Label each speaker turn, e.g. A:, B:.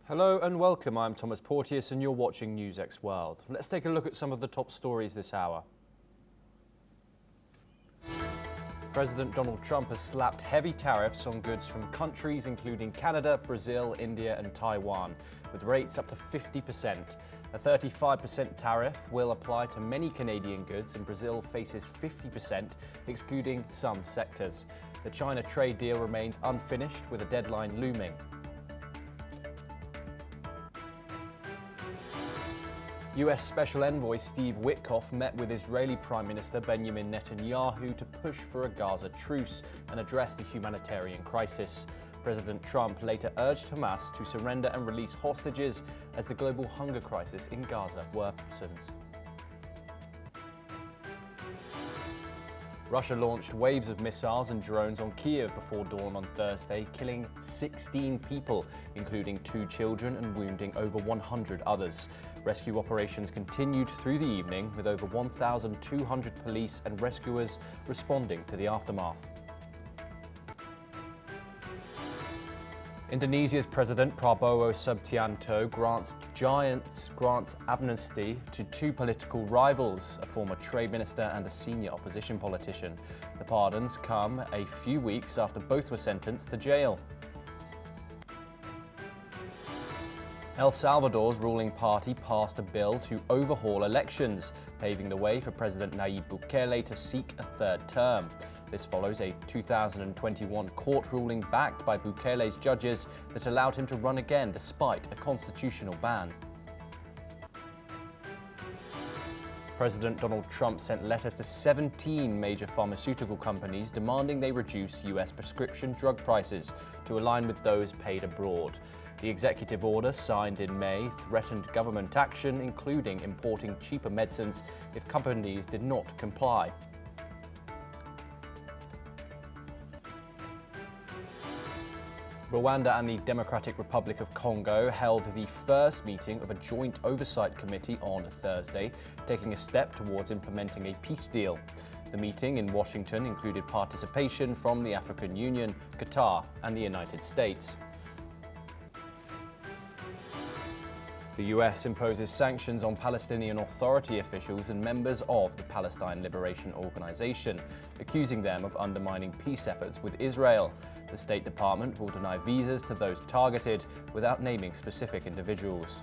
A: Hello and welcome, I'm Thomas Porteous and you're watching NewsX World. Let's take a look at some of the top stories this hour. President Donald Trump has slapped heavy tariffs on goods from countries including Canada, Brazil, India and Taiwan, with rates up to 50%. A 35% tariff will apply to many Canadian goods and Brazil faces 50%, excluding some sectors. The China trade deal remains unfinished with a deadline looming. US Special Envoy Steve Witkoff met with Israeli Prime Minister Benjamin Netanyahu to push for a Gaza truce and address the humanitarian crisis. President Trump later urged Hamas to surrender and release hostages as the global hunger crisis in Gaza worsens. Russia launched waves of missiles and drones on Kiev before dawn on Thursday, killing 16 people, including 2 children, and wounding over 100 others. Rescue operations continued through the evening, with over 1,200 police and rescuers responding to the aftermath. Indonesia's President Prabowo Subianto grants amnesty to 2 political rivals, a former trade minister and a senior opposition politician. The pardons come a few weeks after both were sentenced to jail. El Salvador's ruling party passed a bill to overhaul elections, paving the way for President Nayib Bukele to seek a 3rd term. This follows a 2021 court ruling backed by Bukele's judges that allowed him to run again despite a constitutional ban. President Donald Trump sent letters to 17 major pharmaceutical companies demanding they reduce US prescription drug prices to align with those paid abroad. The executive order, signed in May, threatened government action, including importing cheaper medicines if companies did not comply. Rwanda and the Democratic Republic of Congo held the first meeting of a joint oversight committee on Thursday, taking a step towards implementing a peace deal. The meeting in Washington included participation from the African Union, Qatar, and the United States. The US imposes sanctions on Palestinian Authority officials and members of the Palestine Liberation Organization, accusing them of undermining peace efforts with Israel. The State Department will deny visas to those targeted without naming specific individuals.